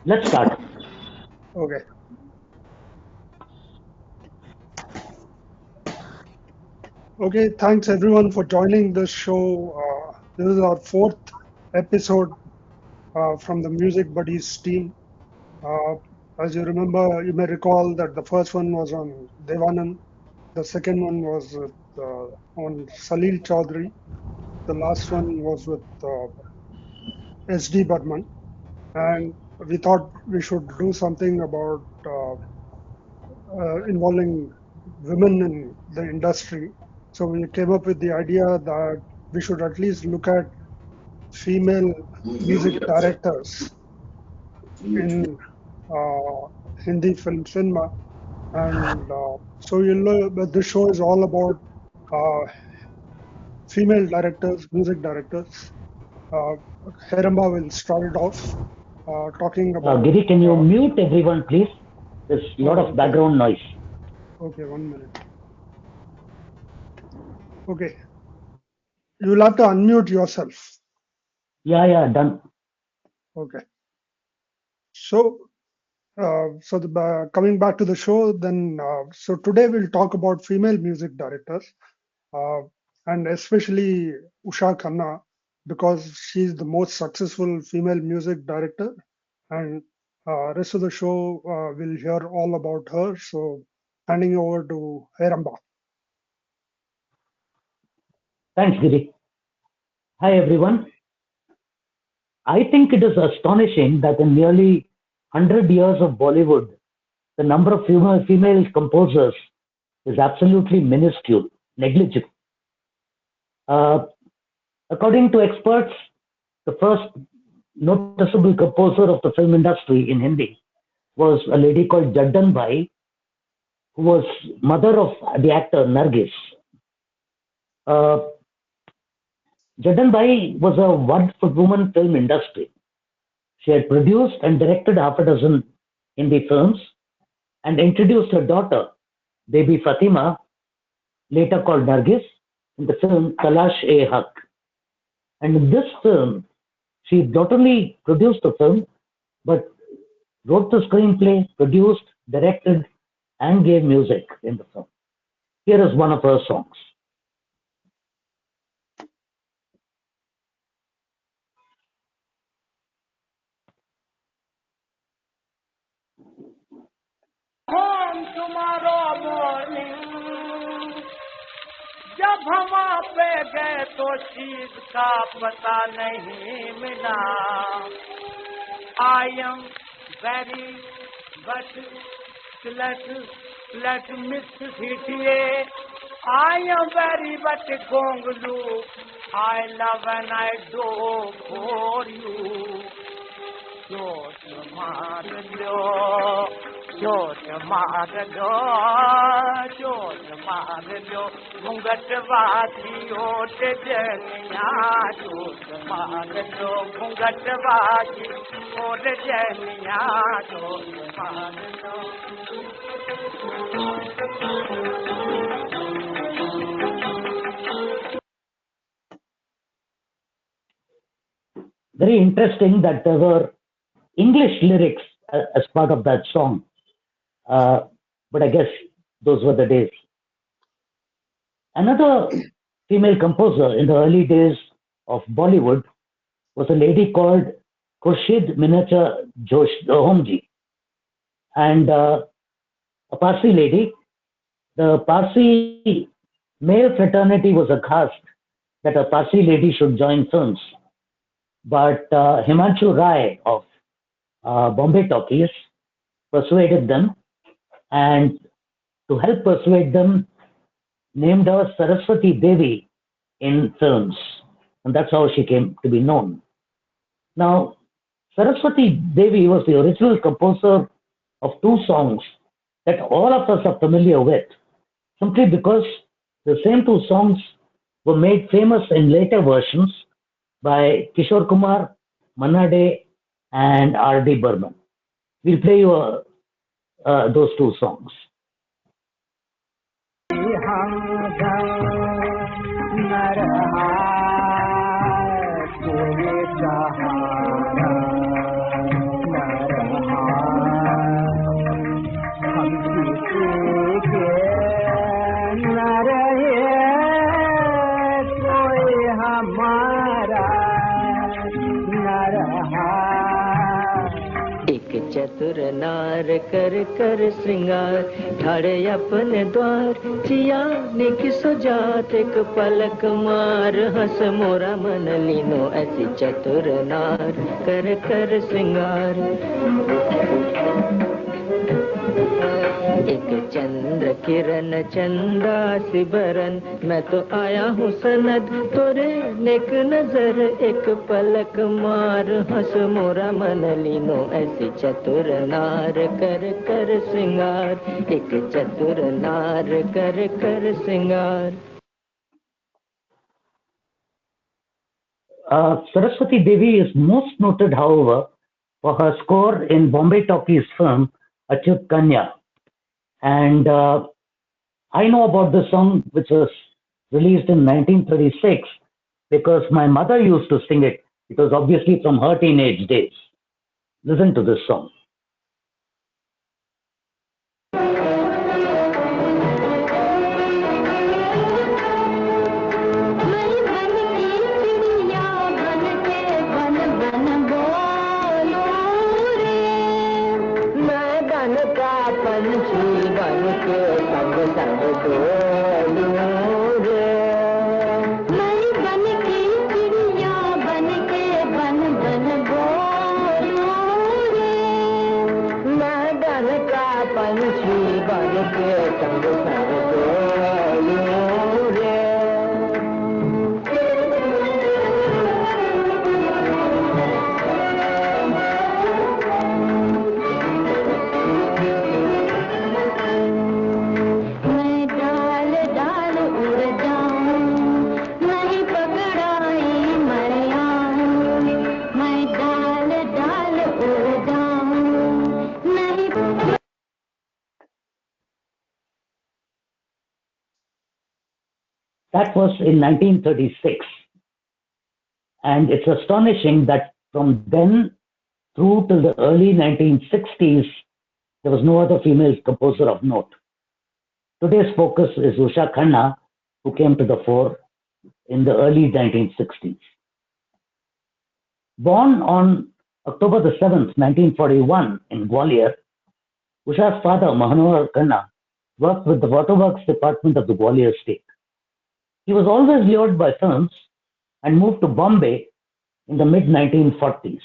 Let's start. Okay. Okay. Thanks everyone for joining this show. This is our fourth episode from the Music Buddies team. Uh, as you remember, you may recall that the first one was on Devanand. The second one was with, on Salil Chaudhary. The last one was with SD Burman. And we thought we should do something about involving women in the industry. So we came up with the idea that we should at least look at female music directors in uh, Hindi film cinema. And so you'll know that this show is all about uh, female directors, music directors. Uh, Heramba will start it off talking about. Giri, can you mute everyone, please? There's a lot of Okay, background noise. okay, 1 minute. Okay, you'll have to unmute yourself. Yeah, yeah, done. Okay. So, coming back to the show, then, so today we'll talk about female music directors, uh, and especially Usha Khanna, because she's the most successful female music director, and rest of the show we'll hear all about her. So, handing over to Heramba. Thanks, Giri. Hi, everyone. I think it is astonishing that in nearly 100 years of Bollywood, the number of female composers is absolutely minuscule, negligible. Uh, According to experts, the first noticeable composer of the film industry in Hindi was a lady called JaddanBai, who was mother of the actor Nargis. Uh, JaddanBai was a one-woman film industry. She had produced and directed half a dozen Hindi films and introduced her daughter, baby Fatima, later called Nargis, in the film Talash-e-Haq. And in this film, she not only produced the film, but wrote the screenplay, produced, directed, and gave music in the film. Here is one of her songs. Home tomorrow morning, जब हम वहाँ पे गए तो चीज का पता नहीं मिला. I am very but let miss it. I am very but gonglu. I love and I do for you. चोट मार लो, चोट मार लो, चोट मार लो, घूंघट वासी ओट जनिया, चोट मार लो, घूंघट वासी ओट जनिया, चोट मार लो. Very interesting that there were English lyrics as part of that song. Uh, but I guess those were the days. Another female composer in the early days of Bollywood was a lady called Khurshid Minacha Homji, and a Parsi lady. The Parsi male fraternity was aghast that a Parsi lady should join films, but Himanshu Rai of Bombay Talkies persuaded them, and to help persuade them, named her Saraswati Devi in films, and that's how she came to be known. Now, Saraswati Devi was the original composer of two songs that all of us are familiar with, simply because the same two songs were made famous in later versions by Kishore Kumar, Manna Dey, and R.D. Burman. We'll play you those two songs. चतुर नार कर कर श्रृंगार ठाड़े अपने द्वार जिया निक सुजात एक पलक मार हंस मोरा मन लीनो ऐसी चतुर नार कर कर श्रृंगार एक चंद्र किरण चंदा सिबरन मैं तो आया हूँ सनद तोरे नेक नजर एक पलक मार हंस मोरा मन लीनो ऐसी चतुर नार कर कर श्रृंगार एक चतुर नार कर कर श्रृंगार Saraswati Devi is most noted, however, for her score in Bombay Talkies film Achyut Kanya. And I know about this song, which was released in 1936, because my mother used to sing it. It was obviously from her teenage days. Listen to this song. That was in 1936. And it's astonishing that from then through till the early 1960s, there was no other female composer of note. Today's focus is Usha Khanna, who came to the fore in the early 1960s. Born on October the 7th, 1941 in Gwalior, Usha's father, Mohammed Rafi, worked with the waterworks department of the Gwalior state. He was always lured by films and moved to Bombay in the mid-1940s.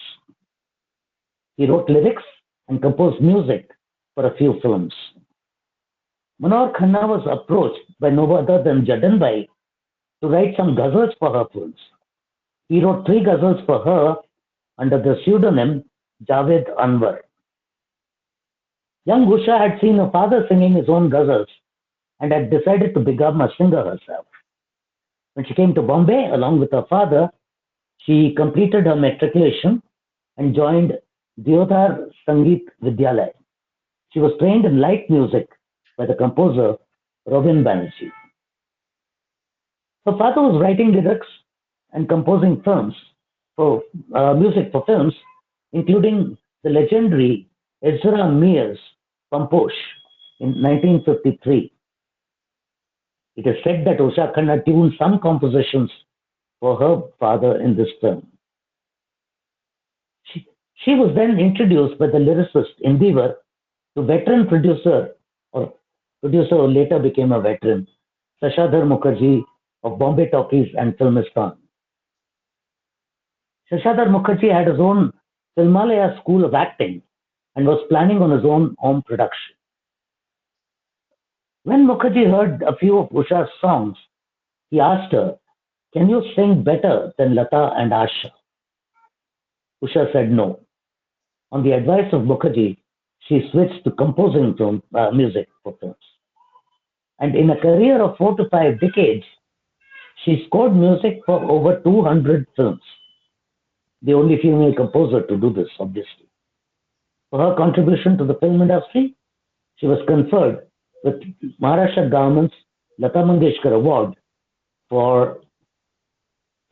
He wrote lyrics and composed music for a few films. Manohar Khanna was approached by no other than JaddanBai to write some ghazals for her films. He wrote 3 ghazals for her under the pseudonym Javed Anwar. Young Usha had seen her father singing his own ghazals and had decided to become a singer herself. When she came to Bombay along with her father, she completed her matriculation and joined Deodhar Sangeet Vidyalaya. She was trained in light music by the composer Robin Banerjee. Her father was writing lyrics and composing films for music for films, including the legendary Ezra Mears Pamposh in 1953. It is said that Usha Khanna tuned some compositions for her father in this film. She was then introduced by the lyricist Indivar to veteran producer who later became a veteran, Sashadhar Mukherjee of Bombay Talkies and Filmistan. Shashadhar Mukherjee had his own Filmalaya school of acting and was planning on his own home production. When Mukherjee heard a few of Usha's songs, he asked her, "Can you sing better than Lata and Asha?" Usha said no. On the advice of Mukherjee, she switched to composing music for films. And in a career of 4 to 5 decades, she scored music for over 200 films. The only female composer to do this, obviously. For her contribution to the film industry, she was conferred with Maharashtra government's Lata Mangeshkar Award for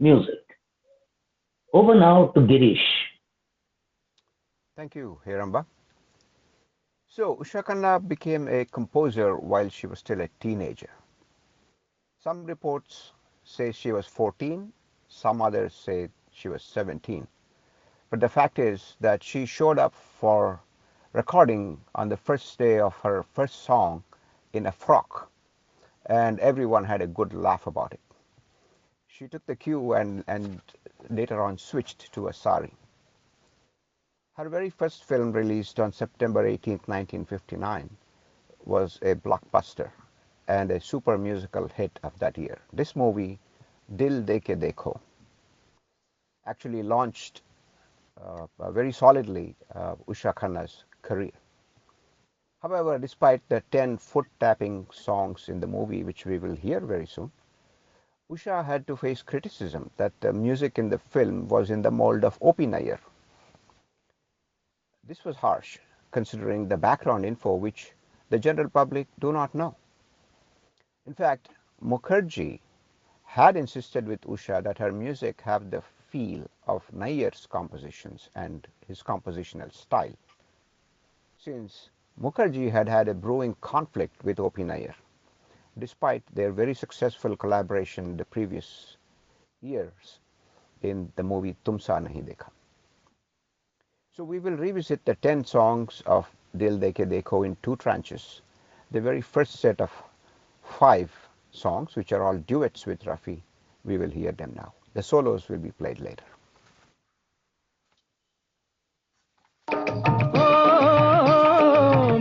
music. Over now to Girish. Thank you, Hiramba. So, Usha Khanna became a composer while she was still a teenager. Some reports say she was 14, some others say she was 17. But the fact is that she showed up for recording on the first day of her first song in a frock, and everyone had a good laugh about it. She took the cue and later on switched to a sari. Her very first film, released on September 18, 1959, was a blockbuster and a super musical hit of that year. This movie, Dil Dekh Dekho, actually launched very solidly Usha Khanna's career. However, despite the 10 foot-tapping songs in the movie, which we will hear very soon, Usha had to face criticism that the music in the film was in the mold of O.P. Nair. This was harsh, considering the background info which the general public do not know. In fact, Mukherjee had insisted with Usha that her music have the feel of Nair's compositions and his compositional style, since Mukherjee had had a brewing conflict with O.P. Nair, despite their very successful collaboration in the previous years in the movie Tum Sa Nahi Dekha. So we will revisit the 10 songs of Dil Dekh Dekho in two tranches. The very first set of 5 songs, which are all duets with Rafi, we will hear them now. The solos will be played later.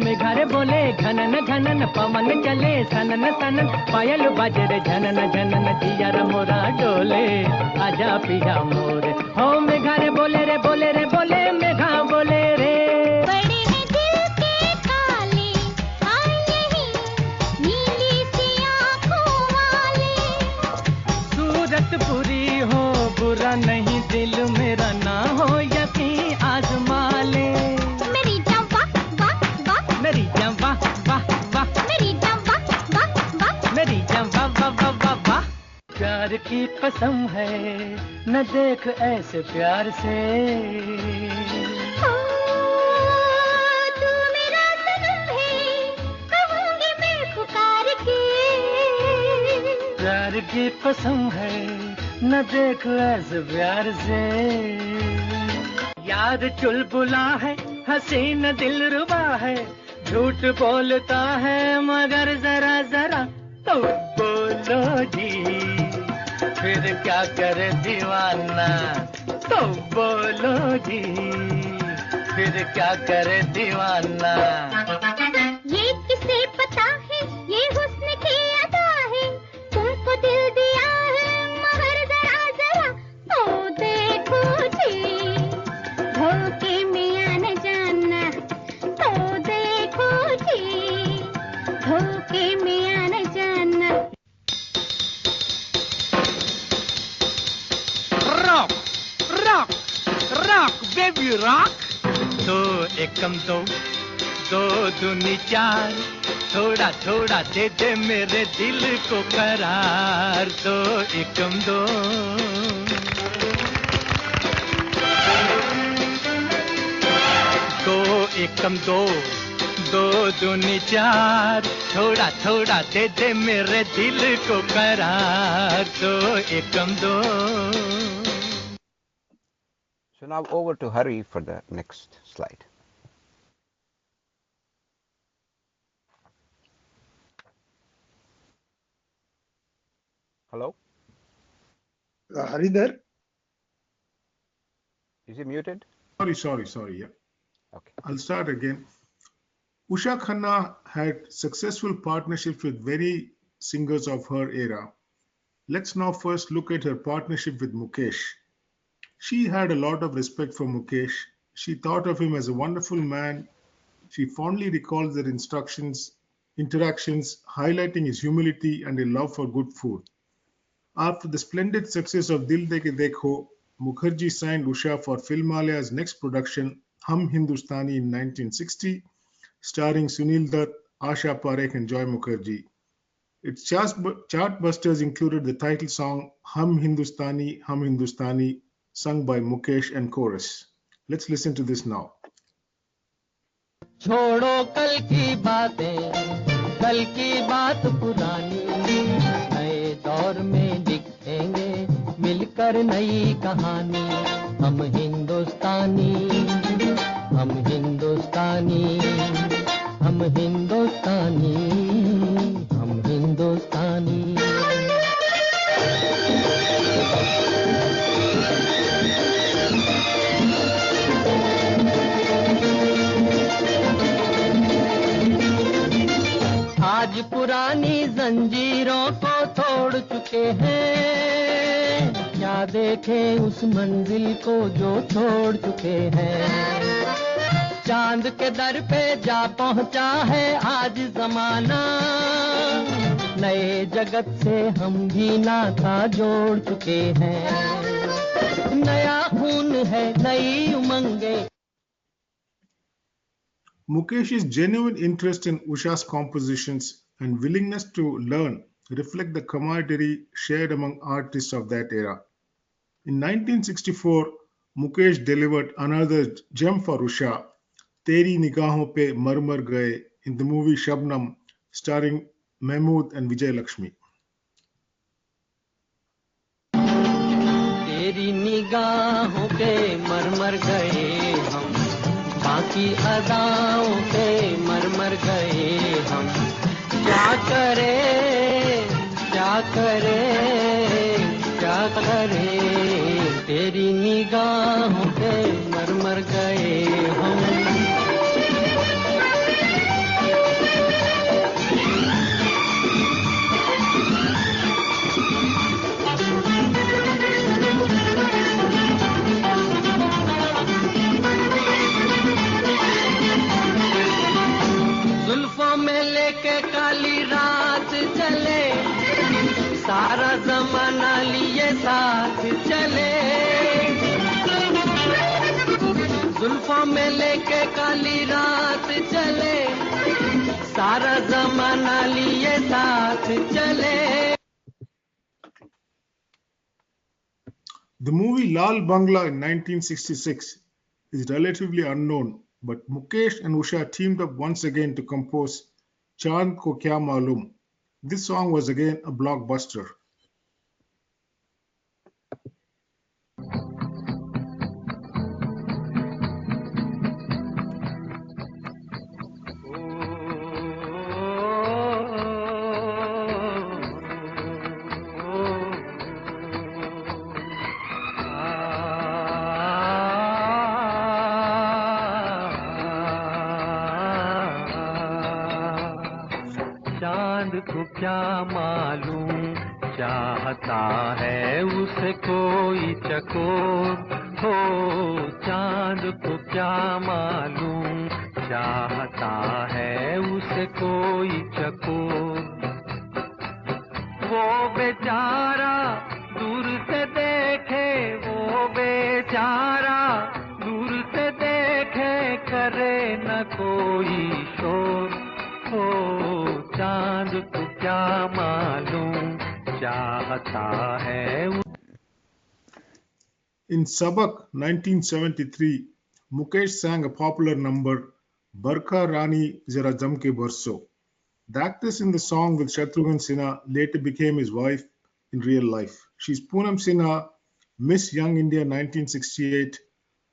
मेघारे बोले घनन घनन पवन चले सनन सनन पायल बजरे झनन झनन जिया मोरा डोले आजा पिया मोरे हो मेघारे बोले रे बोले रे बोले मेघा बोले रे बड़े हैं दिल के काले आए नहीं नीली सी आँखों वाले सूरत बुरी हो बुरा नहीं दिल मेरा ना हो यकीन आजमा ले मेरी जान वाह वाह वाह मेरी जान वाह वाह वाह मेरी जान वाह वाह वाह मेरी जान वाह वाह वाह वाह वाह प्यार की कसम है न देख ऐसे प्यार से ओ तू मेरा सनम है कहूँगी मैं पुकार के प्यार की कसम है न देख ऐसे प्यार से यार चुलबुला है हसीन दिलरुबा है झूठ बोलता है मगर जरा जरा तो बोलो जी फिर क्या करे दीवाना तो बोलो जी फिर क्या करे दीवाना ये किसे पता है ये हुस्न की अदा है तुमको दिल दिया है मगर जरा जरा तो देखो जी धोखे में आना जाना तो देखो जी धोखे में आना जाना Rock, rock, rock, baby, rock. दो एकम दो दो दूनी चार थोड़ा थोड़ा दे दे मेरे दिल को करार दो एकम दो दो एकम दो दो दूनी चार थोड़ा थोड़ा दे दे मेरे दिल को करार दो एकम दो So now over to Hari for the next slide. Hello? Hari there? Is he muted? Sorry. Yeah. Okay. I'll start again. Usha Khanna had successful partnerships with very singers of her era. Let's now first look at her partnership with Mukesh. She had a lot of respect for Mukesh. She thought of him as a wonderful man. She fondly recalls their interactions, highlighting his humility and a love for good food. After the splendid success of Dil Dekh Dekho, Mukherjee signed Usha for Filmalia's next production, Hum Hindustani, in 1960, starring Sunil Dutt, Asha Parekh, and Joy Mukherjee. Its chartbusters included the title song Hum Hindustani, sung by Mukesh and chorus. Let's listen to this now. छोड़ो कल की बात पुरानी नए दौर में लिखेंगे मिलकर नई कहानी हम हिंदुस्तानी हिंदुस्तानी, हम हिंदुस्तानी, हम हिंदुस्तानी। आज पुरानी जंजीरों को तोड़ चुके हैं, क्या देखें उस मंजिल को जो छोड़ चुके हैं। चांद के दर पे जा पहुंचा है आज जमाना, नए जगत से हम भी नाता जोड़ चुके हैं। नया खून है, नई उमंगे। Mukesh's genuine interest in Usha's compositions and willingness to learn reflect the camaraderie shared among artists of that era. In 1964, Mukesh delivered another gem for Usha, Teri Nigahon Pe Mar Mar Gaye, in the movie Shabnam, starring Mahmood and Vijay Lakshmi. तेरी निगाहों पे मर मर गए हम, बाकी अदाओं पे मर मर गए हम। क्या करें, क्या करें, क्या करें, तेरी निगाहों पे मर मर गए हम। जुल्फों में लेके काली रात चले, सारा जमाना लिए साथ चले। जुल्फों में लेके काली रात चले, सारा जमाना लिए साथ चले। The movie Lal Bangla in 1966 is relatively unknown, but Mukesh and Usha teamed up once again to compose Chand Ko Kya Malum. This song was again a blockbuster. चांद को क्या मालूम, चाहता है उसे कोई चकोर हो। चांद को क्या मालूम, चाहता है उसे कोई चकोर। वो बेचारा दूर से देखे, वो बेचारा दूर से देखे, करे न कोई शोर हो। चांद को क्या मालूम, चाहता है। In Sabak 1973, Mukesh sang a popular number, Barkha Rani Zara Jamke Barso. The actress in the song with Shatrughan Sinha later became his wife in real life. She's Poonam Sinha, Miss Young India 1968,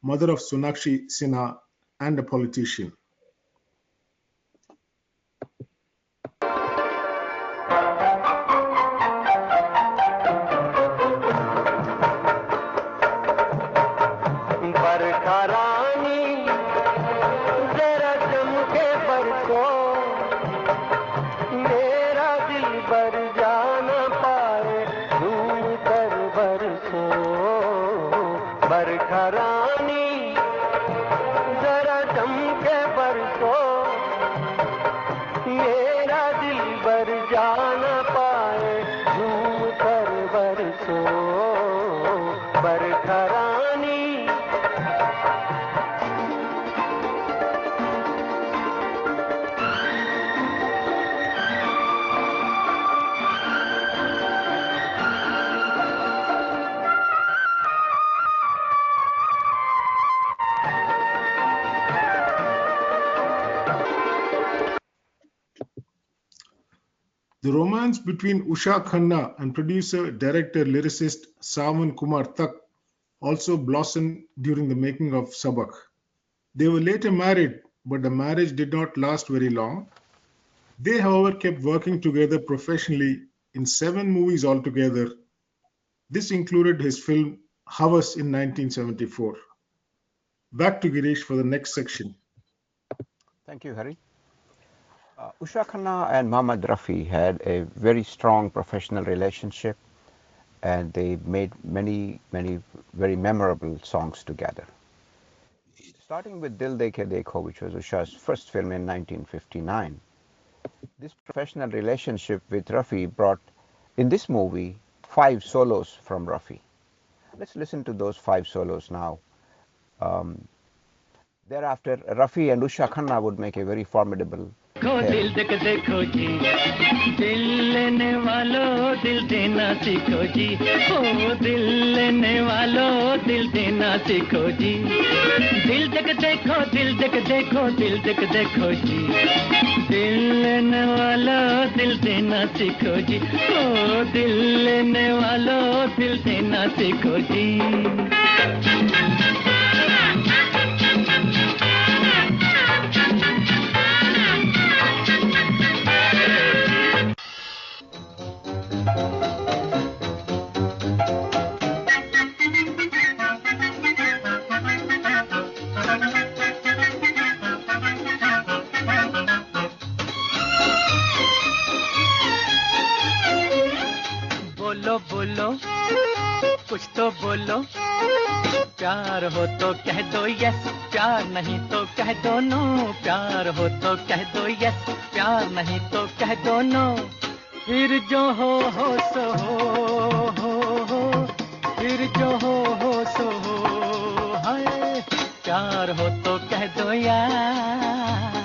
mother of Sonakshi Sinha, and a politician. बरखा रानी जरा चमके बरसो, मेरा दिल भर जा न पाए धूम कर बरसो। बरखा रानी जरा चमके बरसो, मेरा दिल भर जा न पाए धूम कर बरसो। बरखा रानी The romance between Usha Khanna and producer, director, lyricist Sawan Kumar Tak also blossomed during the making of Sabak. They were later married but the marriage did not last very long. They, however, kept working together professionally in 7 movies altogether. This included his film Havas in 1974. Back to Girish for the next section. Thank you, Hari. Usha Khanna and Mohammed Rafi had a very strong professional relationship, and they made many, many very memorable songs together. Starting with Dil Dekh Dekho, which was Usha's first film in 1959. This professional relationship with Rafi brought, in this movie, 5 solos from Rafi. Let's listen to those 5 solos now. Thereafter, Rafi and Usha Khanna would make a very formidable pair. दिल देख देखो जी, दिल लेने वालों दिल देना सीखो जी, ओ दिल लेने वालों दिल देना सीखो जी, दिल देख देखो दिल देख देखो दिल देख देखो जी, दिल लेने वालों दिल देना सीखो जी, ओ दिल लेने वालों दिल देना सीखो जी. बोलो बोलो कुछ तो बोलो, प्यार हो तो कह दो यस, प्यार नहीं तो कह दो नो, प्यार हो तो कह दो यस, प्यार नहीं तो कह दो नो, फिर जो हो सो हो, फिर जो हो सो हो, हाय प्यार हो तो कह दो यार.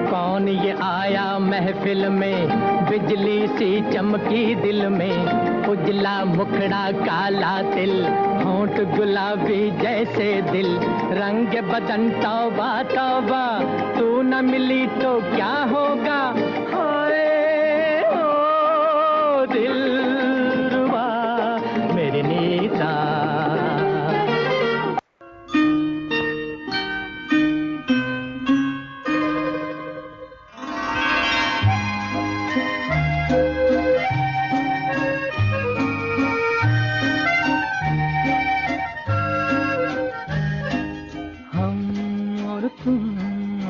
कौन ये आया महफिल में, बिजली सी चमकी दिल में, उजला मुखड़ा काला तिल, होंठ गुलाबी जैसे दिल, रंग बदन तौबा तौबा, तू न मिली तो क्या होगा, हाय ओ दिलरुबा मेरी नीता.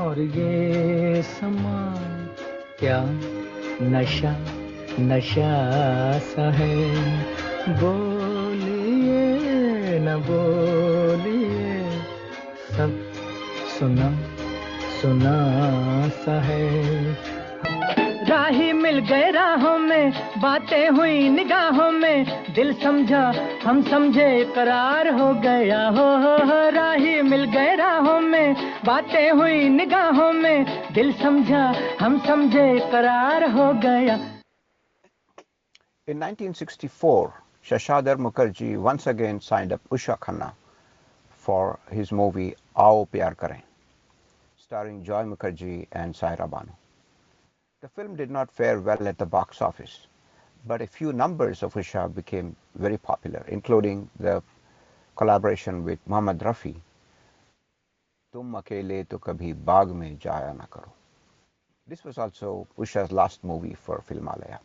और ये समा क्या नशा नशा सा है, बोलिए न बोलिए, सब सुना सुना सा है. राही मिल गए राहों में, बातें हुई निगाहों में, दिल समझा हम समझे करार हो गया, हो राही मिल गए राहों में, बातें हुई निगाहों में, दिल समझा हम समझे करार हो गया. In 1964, Shashadhar Mukherjee once again signed up Usha Khanna for his movie Aao Pyar Kare, starring Joy Mukherjee and Saira Banu. The film did not fare well at the box office, but a few numbers of Usha became very popular, including the collaboration with Mohammed Rafi, Tum Akele To Kabhi Baag Mein Jaya Na Karo. This was also Usha's last movie for Filmalaya.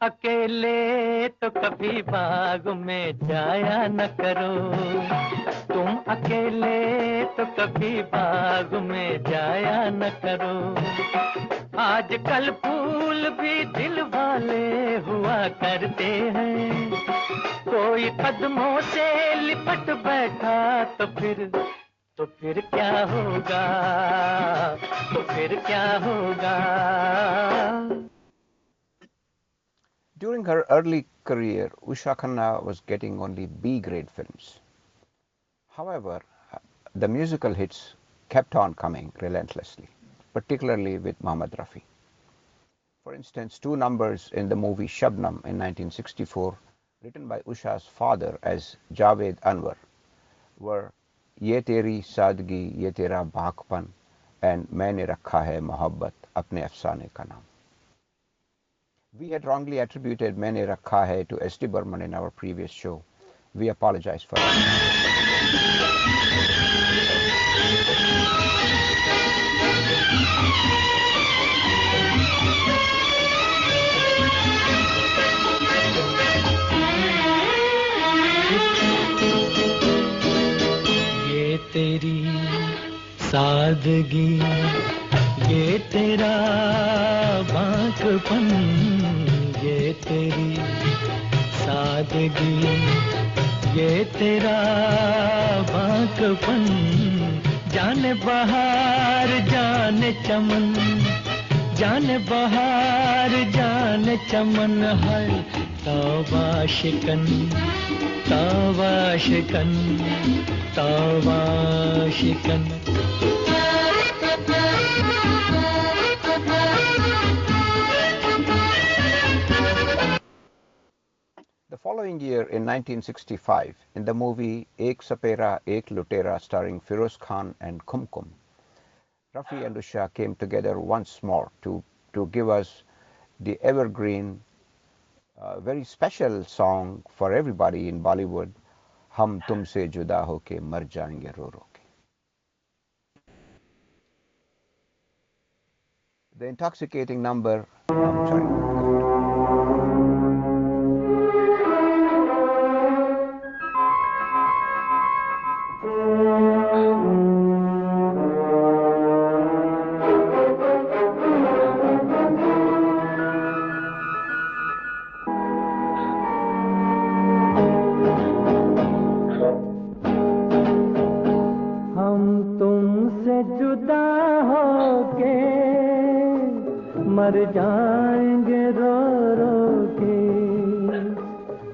अकेले तो कभी बाग में जाया न करो, तुम अकेले तो कभी बाग में जाया न करो, आजकल फूल भी दिल वाले हुआ करते हैं, कोई कोई कदमों से लिपट बैठा तो फिर क्या होगा, तो फिर क्या होगा. During her early career, Usha Khanna was getting only B-grade films. However, the musical hits kept on coming relentlessly, particularly with Mohammed Rafi. For instance, two numbers in the movie Shabnam in 1964, written by Usha's father as Javed Anwar, were Ye Teri Sadgi, Ye Tera Bhakpan and Maine Rakha Hai Mohabbat Apne Afsane Ka Naam. We had wrongly attributed Maine Rakha Hai to S.D. Burman in our previous show. We apologize for that. ये तेरी सादगी, ये तेरा बांकपन, ये तेरी सादगी, ये तेरा बांकपन, जाने बहार जाने चमन, जाने बहार जाने चमन है. तौबा शिकन, तौबा शिकन, तौबा शिकन. The following year, in 1965, in the movie Ek Sapera Ek Lutera starring Feroz Khan and Kumkum, Rafi and Usha came together once more to give us the evergreen, very special song for everybody in Bollywood, Hum Tumse Juda Hoke Mar Jayenge Ro Ro Ke. The intoxicating number, मर जाएंगे रो रो के,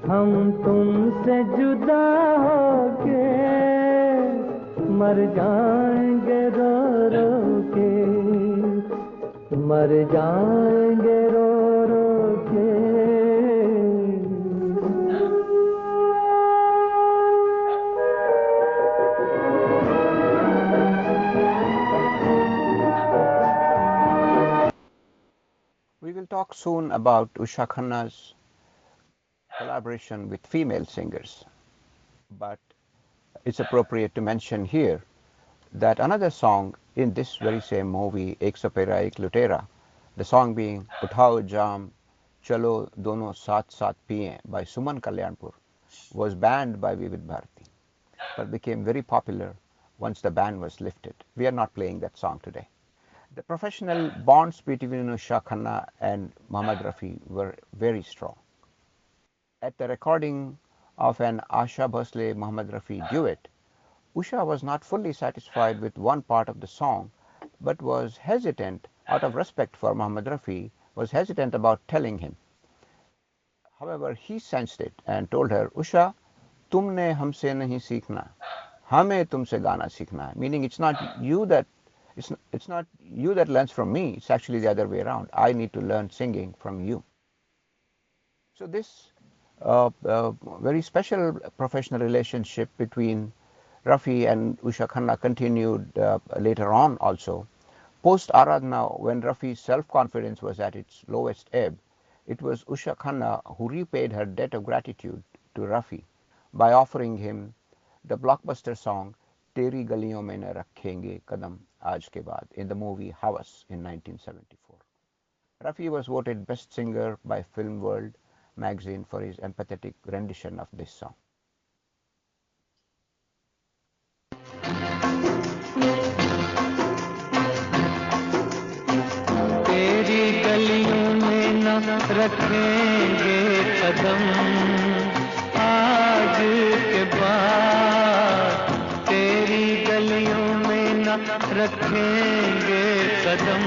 हम तुमसे जुदा होके मर जाएंगे रो रो के, मर जाएंगे रो रो के. We will talk soon about Usha Khanna's collaboration with female singers, but it's appropriate to mention here that another song in this very same movie, Ek Sapera Ek Lutera, the song being Uthao Jam Chalo Dono Saath Saath Piye by Suman Kalyanpur, was banned by Vivid Bharati, but became very popular once the ban was lifted. We are not playing that song today. The professional bonds between Usha Khanna and Mohammed Rafi were very strong. At the recording of an Asha Bhosle Mohammed Rafi duet, Usha was not fully satisfied with one part of the song, but was hesitant, out of respect for Mohammed Rafi, was hesitant about telling him. However, he sensed it and told her, Usha, tumne humse nahi seekhna, hame tumse gana seekhna, meaning it's not you that learns from me, it's actually the other way around. I need to learn singing from you. So this very special professional relationship between Rafi and Usha Khanna continued later on also. Post Aradhna, when Rafi's self-confidence was at its lowest ebb, it was Usha Khanna who repaid her debt of gratitude to Rafi by offering him the blockbuster song Teri Galiyon Mein Na Rakhenge Kadam Aaj Ke Baad in the movie Havas in 1974. Rafi was voted Best Singer by Film World magazine for his empathetic rendition of this song. तेरी गलियों में न रखेंगे कदम, के बाद तेरी गलियों में न रखेंगे कदम,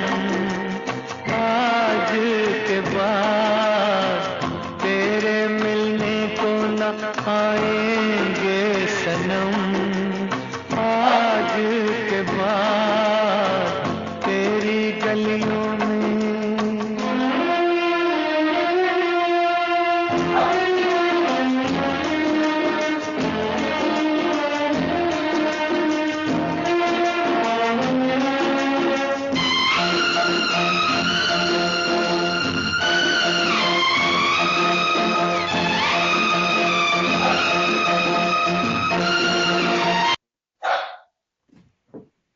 आज के बाद तेरे मिलने को न आएंगे सनम, आज के बाद तेरी गलियों में।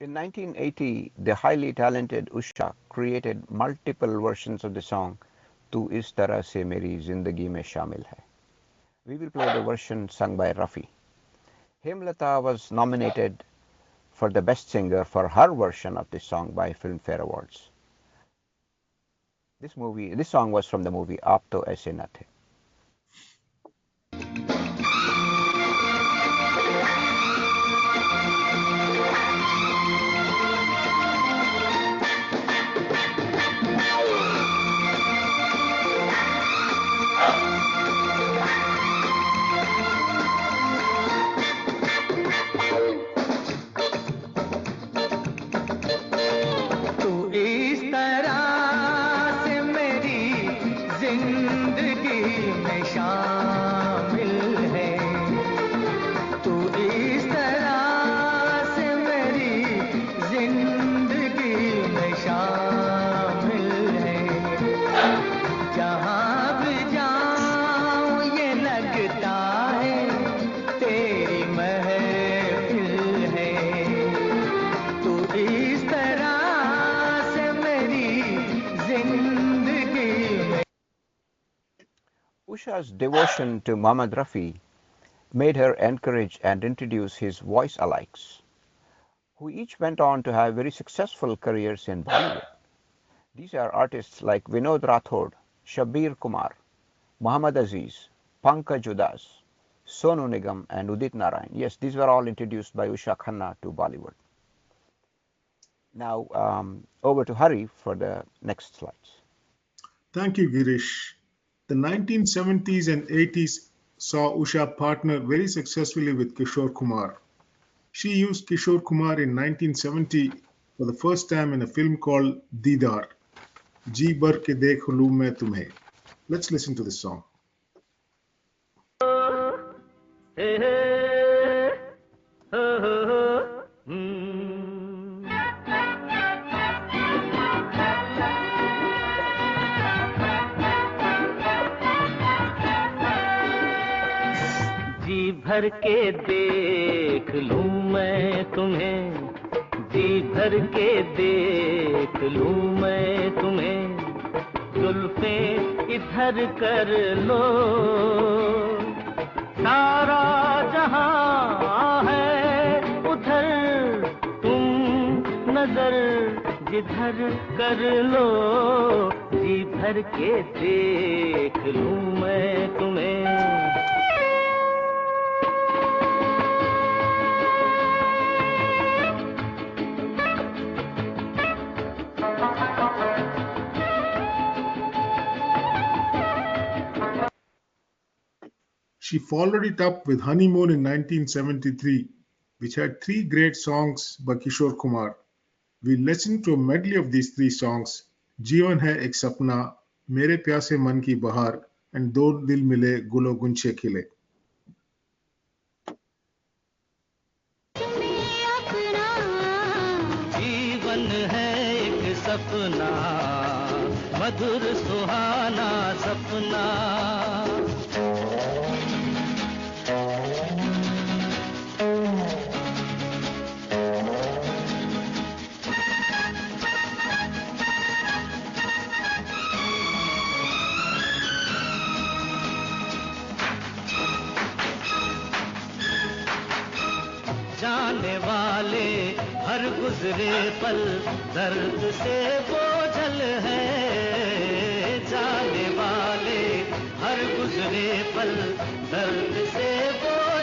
In 1980, the highly talented Usha created multiple versions of the song "Tu is tarah se meri zindagi mein shamil hai." We will play the version sung by Rafi. Hemlata was nominated for the Best Singer for her version of this song by Filmfare Awards. This song was from the movie "Aap To Aise Na The." Usha's devotion to Mohammed Rafi made her encourage and introduce his voice alikes, who each went on to have very successful careers in Bollywood. These are artists like Vinod Rathod, Shabbir Kumar, Muhammad Aziz, Pankaj Udas, Sonu Nigam, and Udit Narayan. Yes, these were all introduced by Usha Khanna to Bollywood. Now, over to Hari for the next slides. Thank you, Girish. The 1970s and 80s saw Usha partner very successfully with Kishore Kumar. She used Kishore Kumar in 1970 for the first time in a film called Deedar, Ji Bhar Ke Dekh Lu Main Tumhe. Let's listen to this song. जी भर के देख लूं मैं तुम्हें, जी भर के देख लूं मैं तुम्हें, जुल्फें इधर कर लो, सारा जहां है उधर, तुम नजर जिधर कर लो, जी भर के देख लूं मैं तुम्हें। She followed it up with Honeymoon in 1973, which had three great songs by Kishore Kumar. We listened to a medley of these three songs, Jeevan Hai Ek Sapna, Mere Pyase Man Ki Bahar, and Do Dil Mile Gulo Gunche Khile. जीवन है एक सपना, मधुर सुहाना सपना, जाने वाले हर गुजरे पल दर्द से बोझल है, जाने वाले हर गुजरे पल दर्द से बोझल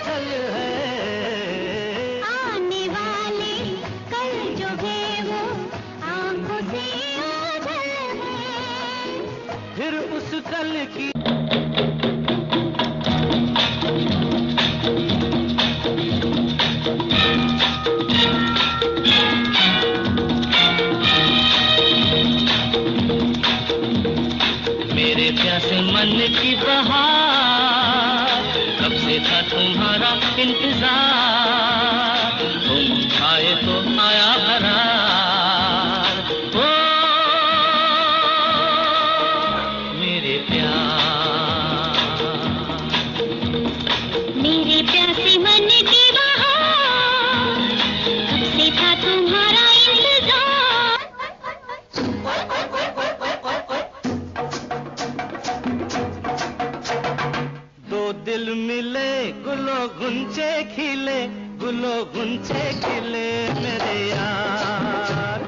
बहार, कब से था तुम्हारा इंतजार, तुम आए तो आया करार। ओ मेरे प्यार, मेरे प्यासे मन की बहार, कब से था तुम्हारा इंतजार। दो दिल मिले गुलो गुंचे खिले, गुलो गुंचे खिले मेरे यार।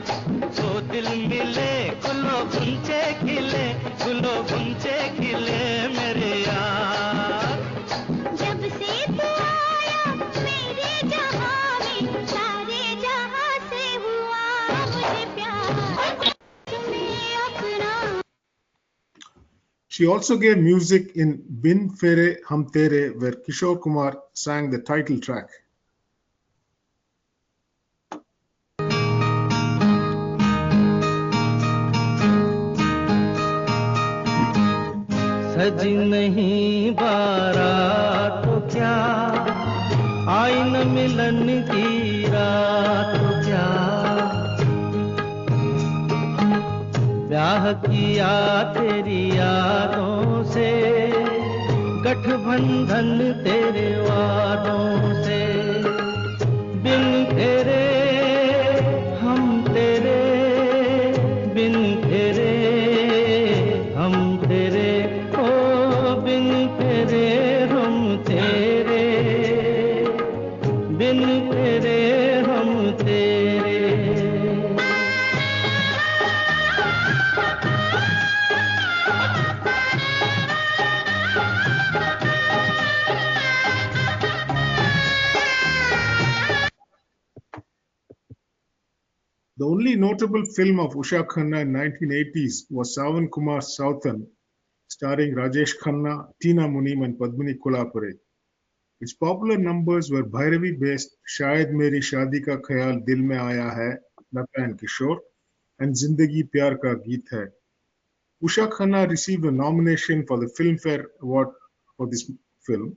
दो दिल मिले गुलो गुंचे खिले, गुलो गुंचे खिले मेरे यार। जब से तू आया मेरे जहां में, सारे जहां से हुआ मुझे प्यार, तुम्हें अपना। She also gave music in Bin Fere Hum Tere, where Kishore Kumar sang the title track. सजी नहीं बारात तो क्या, आई न मिलन की रात तो क्या, ब्याह किया तेरी यादों से, गठबंधन तेरे वादों से। बिन तेरे हम तेरे, बिन तेरे हम तेरे, ओ बिन तेरे हम तेरे, बिन तेरे हम तेरे। The only notable film of Usha Khanna in 1980s was Savan Kumar's Southern, starring Rajesh Khanna, Tina Munim and Padmini Kolhapure. Its popular numbers were Bhairavi-based Shayad Meri Shadi Ka Khayal Dil Mein Aaya Hai, Lata and Kishore, and Zindagi Pyar Ka Geet Hai. Usha Khanna received a nomination for the Filmfare Award for this film.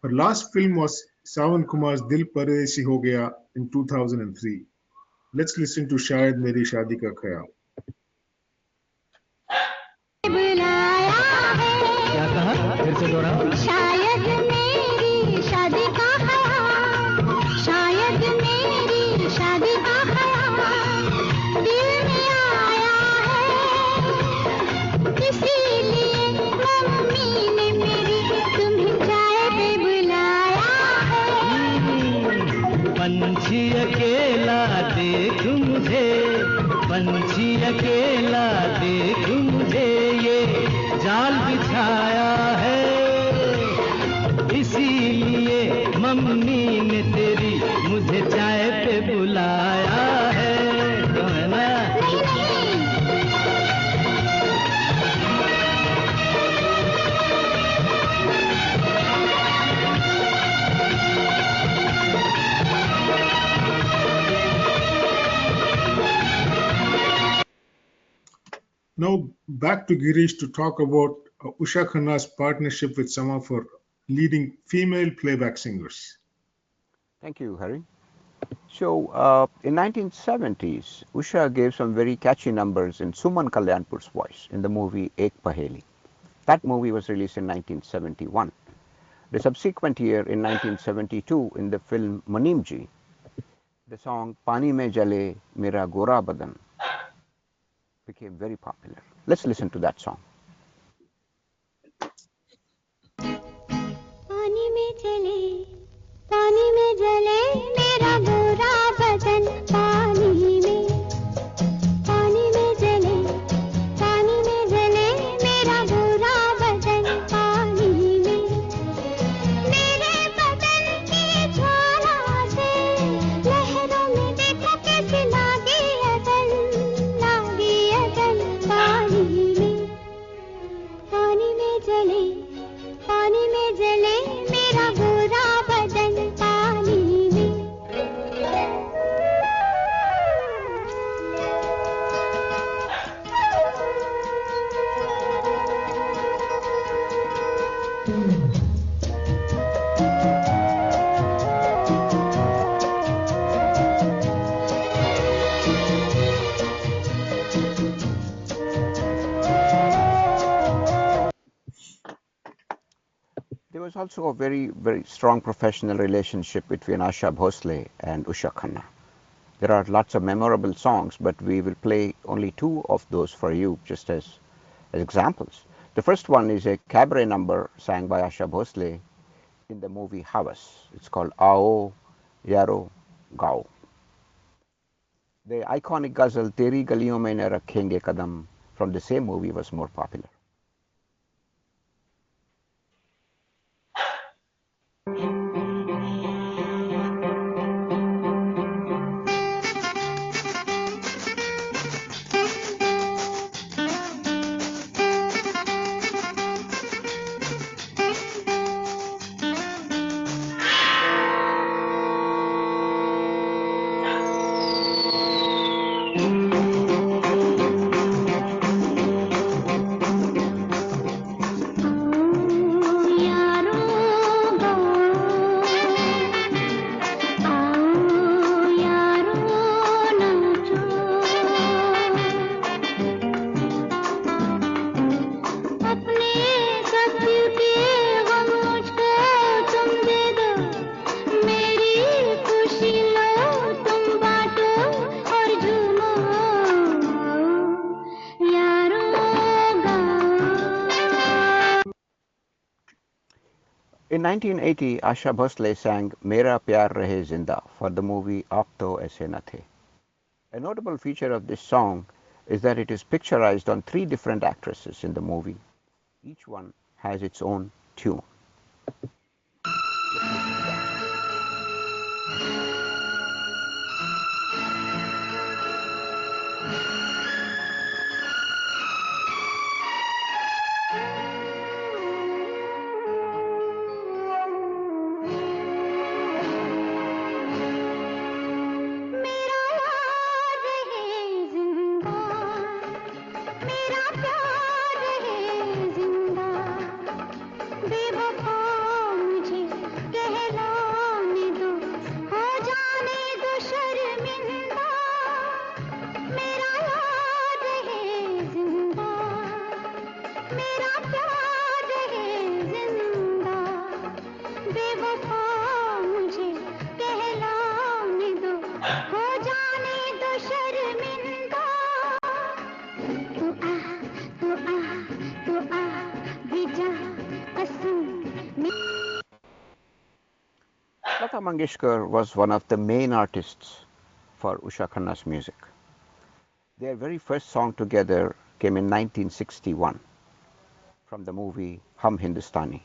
Her last film was Savan Kumar's Dil Paradesi Ho Gaya in 2003. Let's listen to Shayad Meri Shadi Ka Khayal. बुलाया है, क्या कहा? फिर से दोहराओ। शायद मेरी शादी का ख्याल, शायद मेरी शादी का ख्याल दिल में आया है, इसीलिए मम्मी ने मेरी तुम्हें चाय पे बुलाया है। पंछी अकेला देख मुझे, पंछी अकेला देख मुझे, ये जाल बिछाया है, इसीलिए मम्मी ने तेरी मुझे चाय पे बुलाया है। तो है ना? Now back to Girish to talk about Usha Khanna's partnership with some of her leading female playback singers. Thank you, Hari. So, in 1970s, Usha gave some very catchy numbers in Suman Kalyanpur's voice in the movie Ek Paheli. That movie was released in 1971. The subsequent year, in 1972, in the film Manimji, the song Pani Mein Jale Mera Gora Badan became very popular. Let's listen to that song. पानी में जले मेरा गोरा बदन, पानी में जले मेरा गोरा बदन, पानी में मेरे बदन की ज्वाला से लहरों में देखो कैसे लागी अदन, पानी में जले मेरा गोरा बदन, पानी में। There was also a very, very strong professional relationship between Asha Bhosle and Usha Khanna. There are lots of memorable songs, but we will play only two of those for you just as examples. The first one is a cabaret number sang by Asha Bhosle in the movie Havas. It's called Aao Yaro Gao. The iconic ghazal Teri Galiyon Mein Na Rakhenge Kadam from the same movie was more popular. In 1980, Asha Bhosle sang Mera Pyar Rahe Zinda for the movie Aap To Aise Na The. A notable feature of this song is that it is picturized on three different actresses in the movie. Each one has its own tune. Lata Mangeshkar was one of the main artists for Usha Khanna's music. Their very first song together came in 1961 from the movie Hum Hindustani.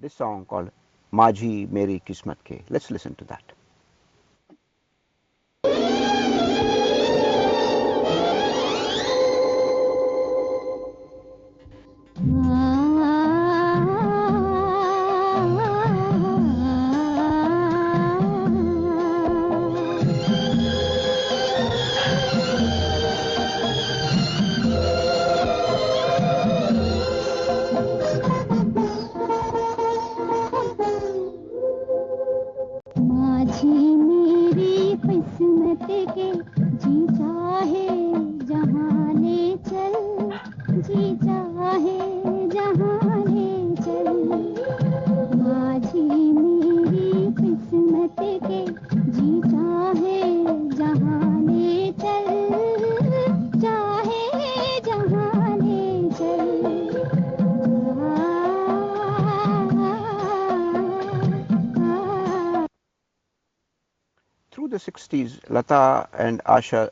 This song called Majhi Meri Kismat Ke. Let's listen to that. Through the 60s, Lata and Usha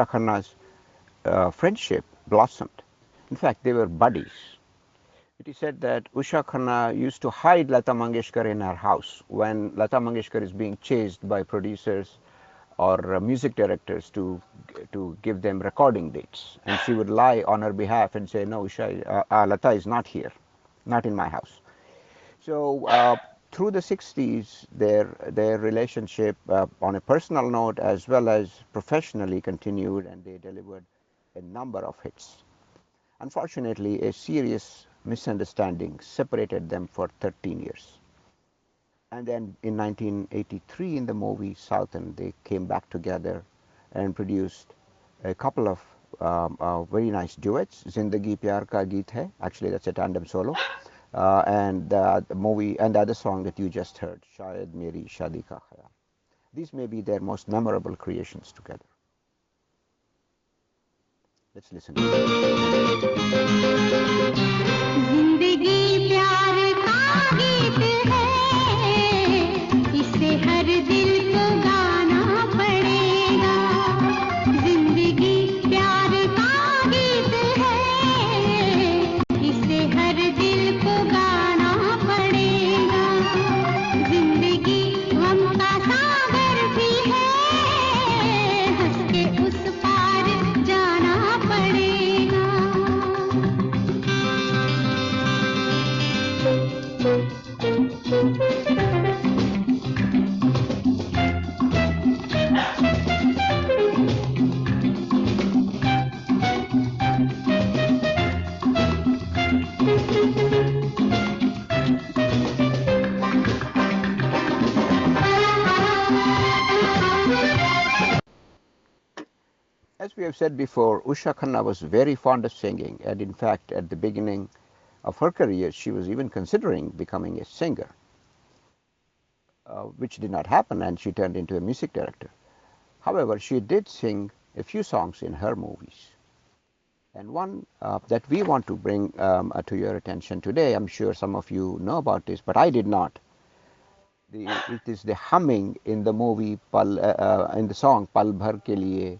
Khanna's friendship blossomed. In fact, they were buddies. It is said that Usha Khanna used to hide Lata Mangeshkar in her house when Lata Mangeshkar is being chased by producers or music directors to give them recording dates, and she would lie on her behalf and say, "No, Lata is not here, not in my house." So through the 60s, their relationship on a personal note as well as professionally continued, and they delivered a number of hits. Unfortunately, a serious misunderstandings separated them for 13 years. And then in 1983, in the movie Southern, they came back together and produced a couple of very nice duets. Zindagi Pyar Ka Geet Hai, actually that's a tandem solo, and the movie and the other song that you just heard, Shayad Meri Shadi Ka Khayal. These may be their most memorable creations together. Let's listen to जिंदगी प्यार का गीत है इसे हर दिल को गाना पड़ेगा जिंदगी प्यार का गीत है इसे हर दिल को गाना पड़ेगा जिंदगी गम का सागर भी है हंस के उस पार जाना पड़ेगा As we have said before, Usha Khanna was very fond of singing, and in fact, at the beginning of her career, she was even considering becoming a singer, which did not happen, and she turned into a music director. However, she did sing a few songs in her movies. And one that we want to bring to your attention today, I'm sure some of you know about this, but I did not. It is the humming in the movie, in the song Pal Bhar Ke Liye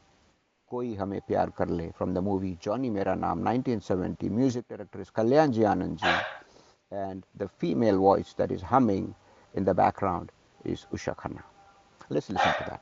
Koi Hame Pyar Kar Le from the movie Johnny Mera Naam, 1970. Music director is Kalyan Ji Anand Ji, and the female voice that is humming in the background is Usha Khanna. Let's listen to that.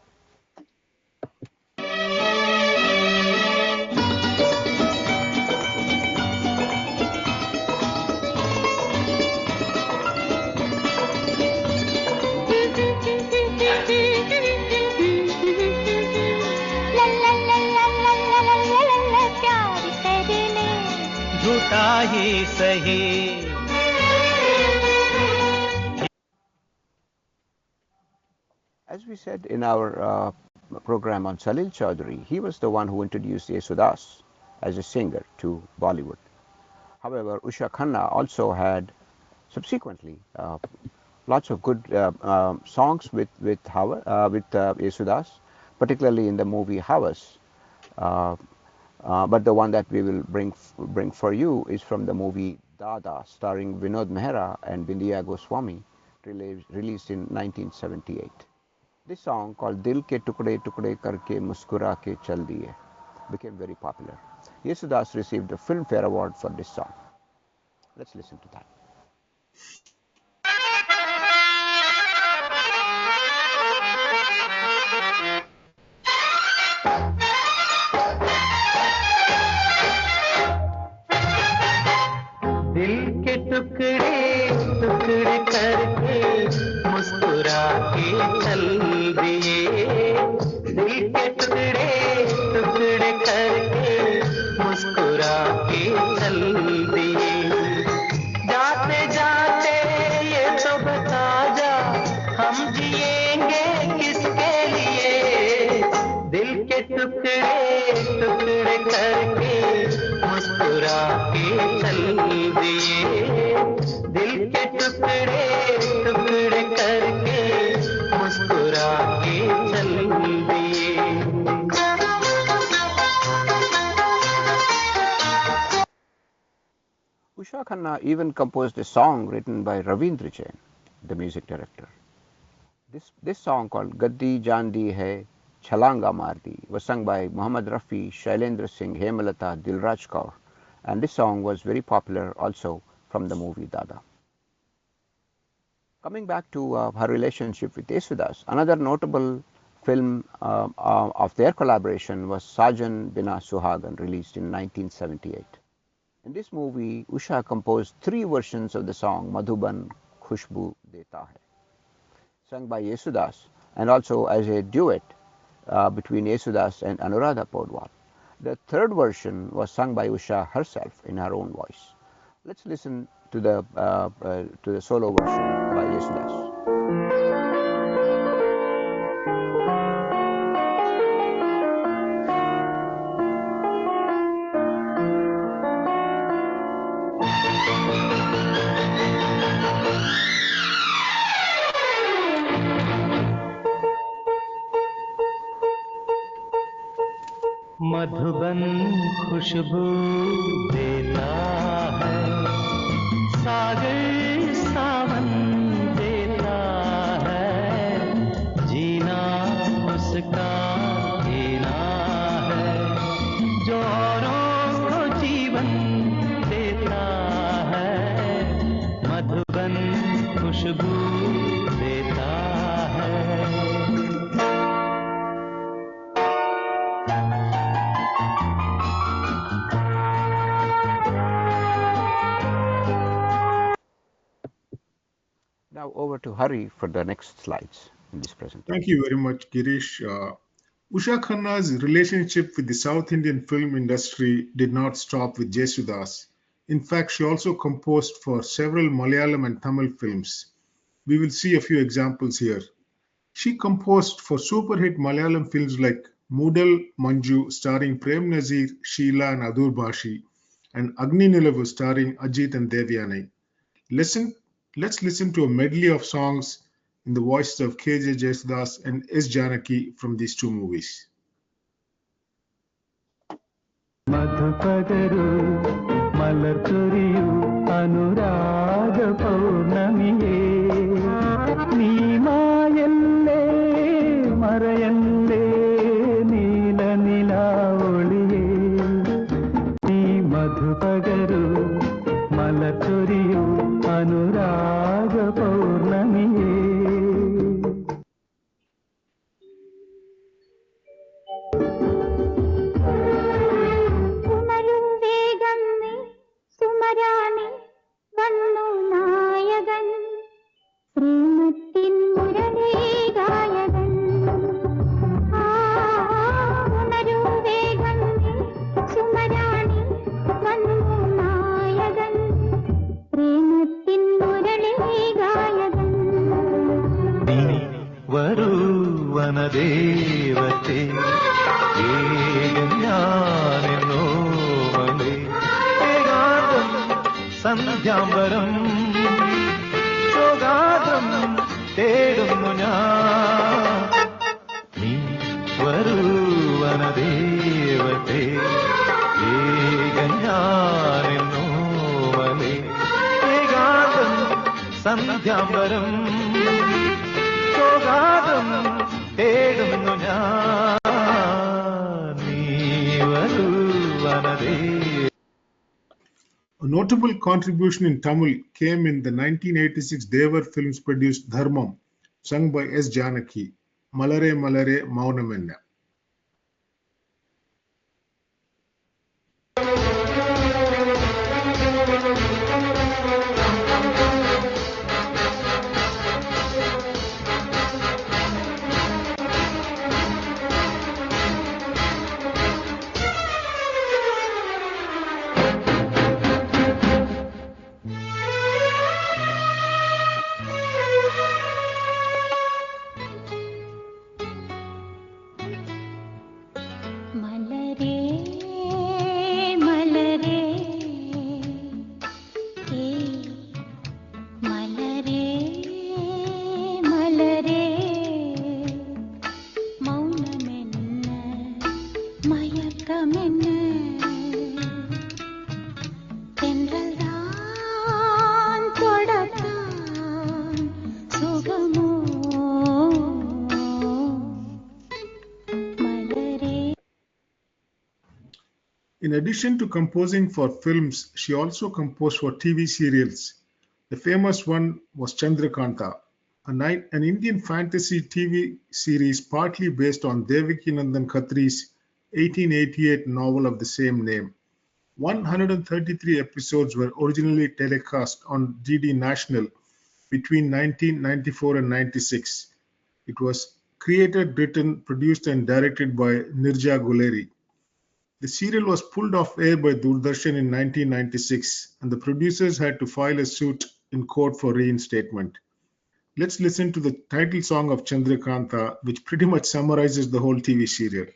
झूठा ही सही As we said in our program on Salil Chaudhary, he was the one who introduced Yesudas as a singer to Bollywood. However, Usha Khanna also had subsequently lots of good songs with Yesudas, particularly in the movie Havas. But the one that we will bring for you is from the movie Dada, starring Vinod Mehra and Bindiya Goswami, released in 1978. This song, called Dil Ke Tukde Tukde Karke Muskura Ke Chal Diye, became very popular. Yesudas received a Filmfare Award for this song. Let's listen to that. दिल के टुकड़े टुकड़े करके मुस्कुरा के चल दिए दिल के टुकड़े टुकड़े करके मुस्कुरा के चल दिए जाते जाते ये तो बता जा हम जिएंगे किसके लिए दिल के टुकड़े टुकड़े करके मुस्कुरा के चल दिए दिल के टुकड़े टुकड़े करके मुस्कुरा के चल दिए Usha Khanna even composed a song written by Ravindra Jain, the music director. This song, called Gaddi Jandi Hai Chalanga Mardi, was sung by Mohammed Rafi, Shailendra Singh, Hemalata, Dilraj Kaur, and this song was very popular also from the movie Dada. Coming back to her relationship with Yesudas, another notable film of their collaboration was Sajan Bina Suhagan, released in 1978. In this movie, Usha composed 3 versions of the song Madhuban Khushbu Deta Hai, sung by Yesudas, and also as a duet between Yesudas and Anuradha Podwal. The third version was sung by Usha herself in her own voice. Let's listen to the solo version by Yesudas. Madhuban खुशबू देता है, सागर सावन देता है, जीना उसका जीना है, जो औरों को जीवन देता है, मधुबन खुशबू देता है। Now over to Hari for the next slides in this presentation. Thank you very much, Girish. Usha Khanna's relationship with the South Indian film industry did not stop with Jesudas. In fact, she also composed for several Malayalam and Tamil films. We will see a few examples here. She composed for super hit Malayalam films like Moodal Manju, starring Prem Nazir, Sheila, and Adur Bashi, and Agni Nilavu, starring Ajit and Devyani. Let's listen to a medley of songs in the voices of K.J. Jesudas and S. Janaki from these two movies. മധുപകരു മലർച്ചൊരിയു അനുരാഗ പൗർണമിയേ, നീ മായല്ലേ മറയല്ലേ നീലനിലാവൊളിയേ, നീ മധുപകരു മലർച്ചൊരിയു അനുരാഗ പൗർണമിയേ. ഉണരും വേഗം നീ സുമരാണി വന്നു നായകൻ, ശ്രീമത്തിൻ മുരളീ ഗായകൻ. ഉണരും വേഗം നീ സുമരാണി വന്നു നായകൻ, ശ്രീമത്തിൻ മുരളീ ഗായകൻ. നീ വരൂ വനദേവത്തെ, ഞാനെന്നോമലേ ഏകാന്തം സന്ധ്യാംബരം ശോകാദ്രം തേടുന്നു ഞാൻ. നീ വരൂ വനദേവത്തെ, ഞാനെന്നോമലേ ഏകാന്തം സന്ധ്യാംബരം ശോകാദ്രം തേടുന്നു ഞാൻ. A notable contribution in Tamil came in the 1986 Devar films produced Dharmam, sung by S. Janaki, Malare Malare Maunamenna. മലരേ മലരേ മലരേ മലരേ, മൗനമെന്ന മയക്കമെന്ന തെன்றல்தான் தொடத்தான் சுகமோ மலரே. In addition to composing for films, she also composed for TV serials. The famous one was Chandrakanta, an Indian fantasy TV series partly based on Devaki Nandan Khatri's 1888 novel of the same name. 133 episodes were originally telecast on DD National between 1994 and 96. It was created, written, produced, and directed by Nirja Guleri. The serial was pulled off air by Doordarshan in 1996, and the producers had to file a suit in court for reinstatement. Let's listen to the title song of Chandrakanta, which pretty much summarizes the whole TV serial.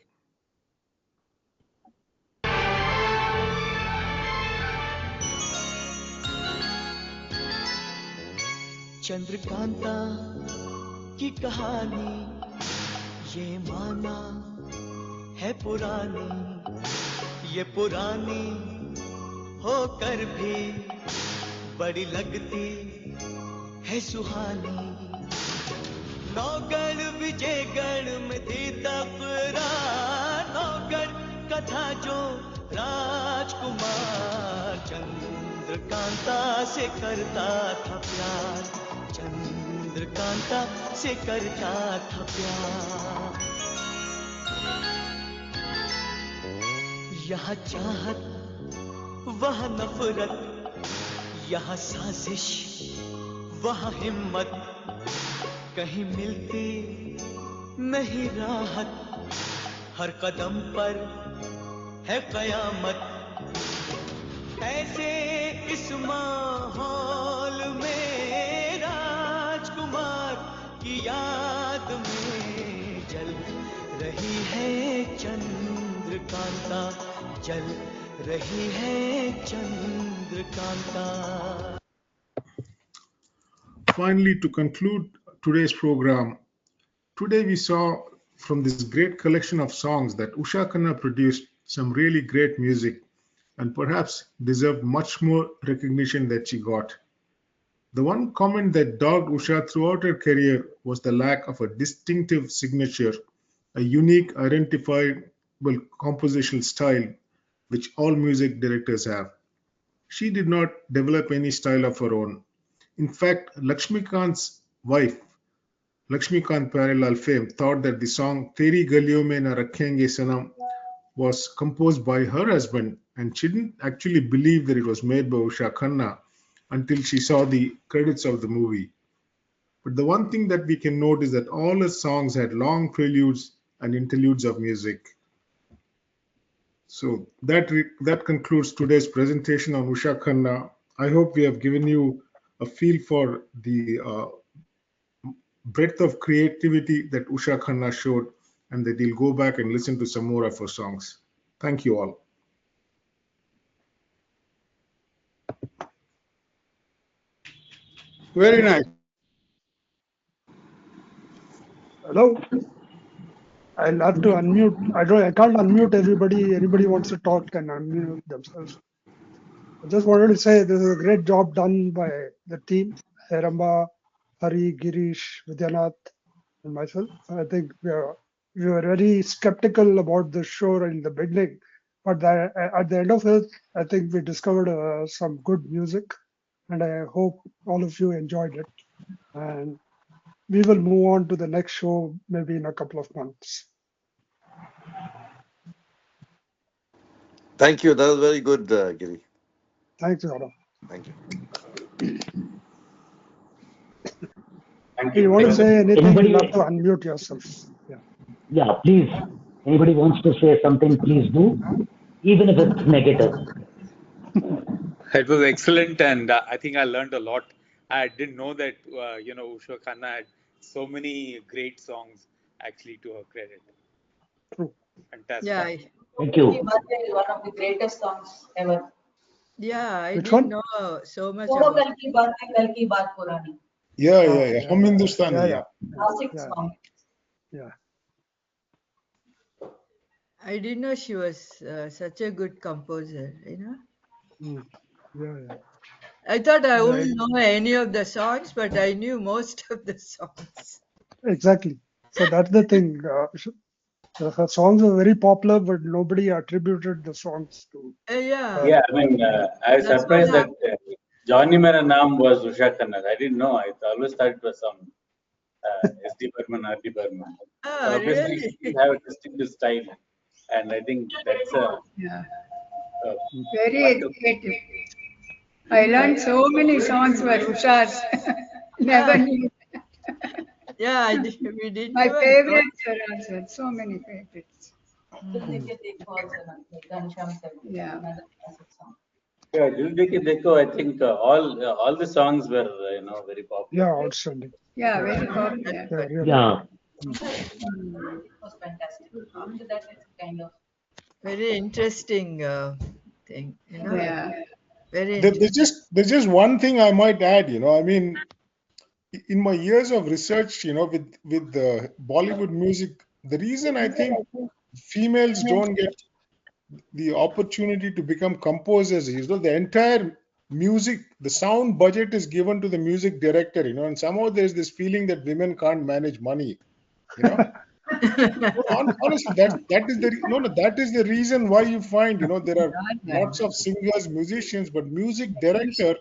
Chandrakanta की कहानी ये माना है पुरानी, ये पुरानी होकर भी बड़ी लगती है सुहानी। नौगढ़ विजयगढ़ में थी तकरार, नौगढ़ कथा जो राजकुमार चंद्रकांता से करता था प्यार, चंद्रकांता से करता था प्यार। यहाँ चाहत वहाँ नफरत, यहाँ साजिश वहाँ हिम्मत, कहीं मिलती नहीं राहत, हर कदम पर है कयामत। ऐसे इस माहौल में राजकुमार की याद में जल रही है चंद्रकांता, जल रही है Chandrakanta. Finally, to conclude today's program, today we saw from this great collection of songs that Usha Khanna produced some really great music and perhaps deserved much more recognition that she got. The one comment that dogged Usha throughout her career was the lack of a distinctive signature, a unique, identifiable compositional style which all music directors have. She did not develop any style of her own. In fact, Lakshmikant's wife, Lakshmikant Parallel fame, thought that the song Teri Galiyon Mein Na Rakhenge Sanam was composed by her husband, and she didn't actually believe that it was made by Usha Khanna until she saw the credits of the movie. But the one thing that we can note is that all her songs had long preludes and interludes of music. So that concludes today's presentation on Usha Khanna. I hope we have given you a feel for the breadth of creativity that Usha Khanna showed, and that you'll go back and listen to some more of her songs. Thank you all. Very nice. Hello. I'll have to unmute. I can't unmute everybody. Anybody wants to talk can unmute themselves. I just wanted to say this is a great job done by the team, Heramba, Hari, Girish, Vidyanath, and myself. I think we were very skeptical about the show in the beginning, but at the end of it, I think we discovered some good music, and I hope all of you enjoyed it. And we will move on to the next show maybe in a couple of months. Thank you. That was very good, Giri. Thanks, Gaurav. Thank you. If you want to say anything, Anybody? you'll have to unmute yourself. Yeah. Yeah, please. Anybody wants to say something, please do, even if it's negative. It was excellent, and I think I learned a lot. I didn't know that Usha Khanna had so many great songs actually to her credit. True. Fantastic. Yeah, Thank you. One of the greatest songs ever. yeah, I Which didn't one? know so much Chodo about Kal Ki Baat Hai, Kal Ki Baat Purani. Yeah. Yeah. Hum Hindustani, Yeah. Classic Yeah. song. Yeah. I didn't know she was such a good composer, Yeah. I thought I Right. wouldn't know any of the songs, but I knew most of the songs. Exactly. So that's the thing. Her songs were very popular, but nobody attributed the songs to Yeah, her. Yeah, I mean, I was that's what surprised that happened. Johnny Mera Naam was Usha Khanna. I didn't know. I always thought it was some S.D. Burman, R.D. Burman. But Ah, obviously, really? she have a distinctive style, and I think that's a Yeah, uh, very part of educative. I learned so many songs were Usha's. Never Ah, knew. yeah, we didn't My even know. favorites are also so many favorites. Dil Dekh Dekho also, like Ghanshyam Selvan, Yeah. another classic song. Yeah, Dil Dekh Dekho, I think all the songs were very popular. Yeah, Right? outstanding. Yeah, very That's popular. Yeah, good. really. Yeah. It was fantastic. After that, it's kind of Very interesting thing, Yeah. Very There's just one thing I might add. I mean, in my years of research, with the Bollywood music, the reason I think females don't get the opportunity to become composers is, the entire music, the sound budget is given to the music director, and somehow there's this feeling that women can't manage money, you know. Honestly, that is the reason why you find, there are lots of singers, musicians, but music director,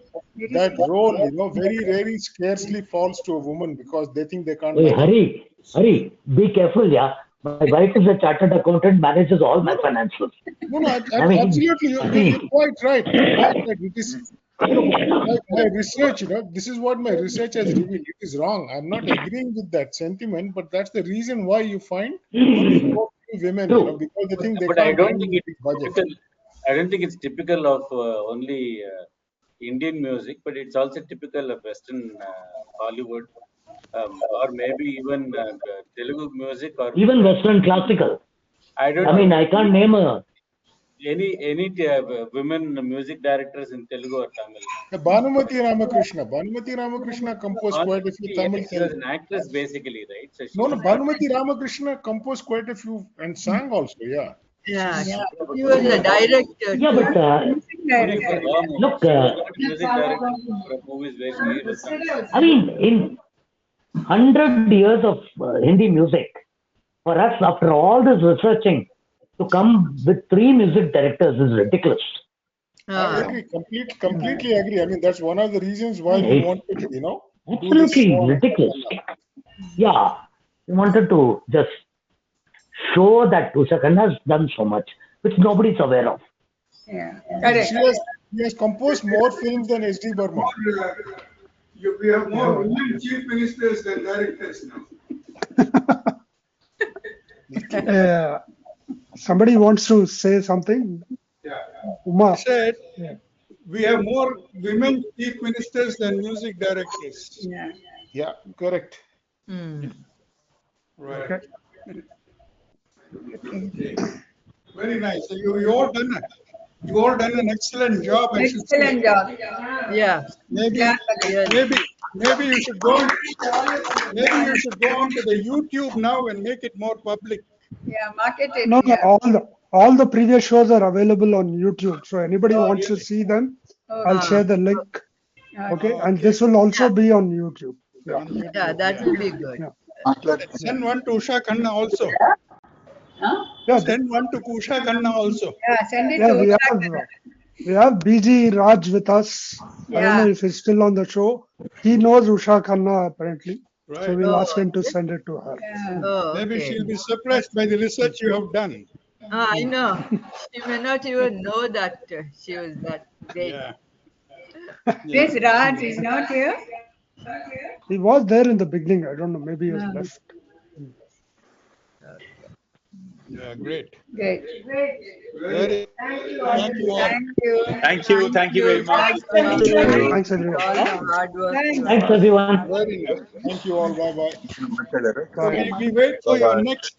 that role, very rarely, scarcely falls to a woman because they think they can't Hey, manage. Hari, be careful, yeah. My wife is a chartered accountant, manages all my finances. No, I mean, absolutely. You're quite right. You're quite right. It is, my research, this is what my research has revealed. It is wrong. I'm not agreeing with that sentiment, but that's the reason why you find only so few women, true. because they think they But I can't don't handle think the it's big budget. typical. I don't think it's typical of only Indian music, but it's also typical of Western Hollywood, or maybe even Telugu music, or Even Western classical. I don't I know mean, I can't name a. any women music directors in Telugu or Tamil. Bhanumati Ramakrishna composed quite a few Tamil. She was an actress basically, right? So she No, was not. Bhanumati Ramakrishna composed quite a few and sang also, yeah. Yeah, Yeah. he was a director Yeah, too. but Only for her movies. look, She was not music director for movies where she was on. I mean, in 100 years of Hindi music, for us, after all this researching, to come with 3 music directors is ridiculous. I agree, completely agree. I mean, that's one of the reasons why we It's wanted to, do this absolutely show on Usha ridiculous. Khanna. Yeah, we wanted to just show that Usha Khanna has done so much, which nobody's aware of. Yeah. Correct. She has composed more films than S.D. Burman. We have more women chief ministers than directors now. Somebody wants to say something? Yeah. Uma. I said Yeah. we have more women chief ministers than music directors. Yeah. Yeah, correct. Right. Okay. Very nice. So you all done an excellent job. I should say. Excellent job. Yeah. Maybe Really. maybe you should go on to the YouTube now and make it more public. Yeah, market it. No, Yeah. all the previous shows are available on YouTube. So anybody Oh, wants to really? see them, Okay. I'll share the link. Okay, Oh, and okay. this will also be on YouTube. Yeah. On YouTube, Yeah, that will be good. Yeah. Send one to Usha Khanna also. Yeah, Send one to Usha Khanna also. Yeah, send it yeah, to we Usha. have BG Raj with us. I don't know Yeah. if he's still on the show. He knows Usha Khanna apparently. So Right. we'll Oh, ask him to is it? send it to her. Yeah. Oh, Maybe okay. she'll be surprised by the research you have done. I know. She may not even know that she was that great. Yeah. This Raj is not here. He was there in the beginning. I don't know. Maybe he has left. Yeah, great. Great. Very. Thank you all. Thank you. Thank you very much. Thank you. Thanks everyone. All the hard work. Thanks, everyone. Very nice. Thank you all. Bye-bye. So we wait for your next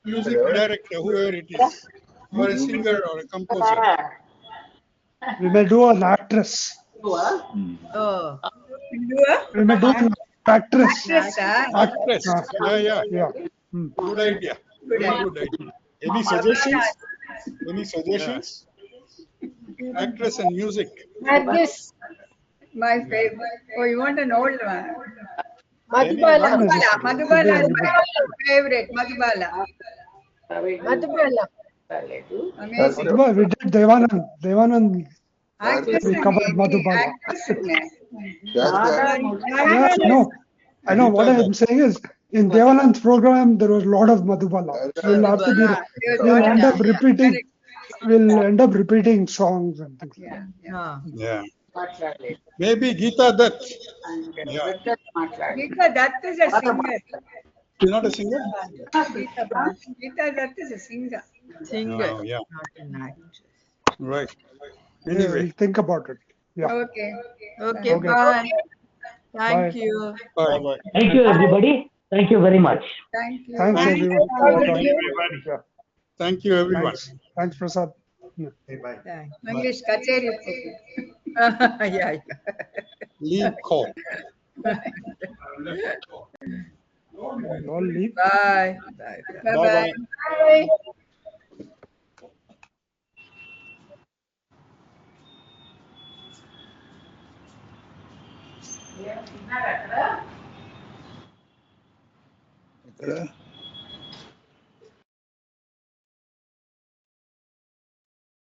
music director, whoever it is, or a singer or a composer. We may do an actress. Oh, We may do an actress. Actress. Yeah. Yeah. Good idea. Very good idea. Any suggestions? Any suggestions? Actress and music. Like this. My favorite. Oh, you want an old one? Madhubala. Madhubala is my favorite. Madhubala. Amazing. Madhubala, we did Devanand. Devanand, Actress we covered Madhubala. Yeah, Yeah, no. I know what I'm saying is in Devanand's program there was a lot of Madhubala. We'll have to be. We'll end up repeating. We'll end up repeating songs and things. Yeah. Maybe Geeta Dutt. Yeah. Geeta Dutt is a singer. She's not a singer? Geeta Dutt is a singer. Singer, Yeah. not an actress. Right. Yeah, Anyway, we'll think about it. Yeah. Okay. Okay, Okay. bye. Thank Bye. you. bye. Bye-bye. Thank you, everybody. Thank you very much. Thank you. Thanks, Thank you. everyone, for All of joining. you. Everybody. Yeah. Thank you, everyone. Thanks. Thanks, Prasad. Yeah. Thanks. English kacheri. Yeah, Leave call. You all leave. Bye. Bye. Bye Bye bye. bye. Yeah,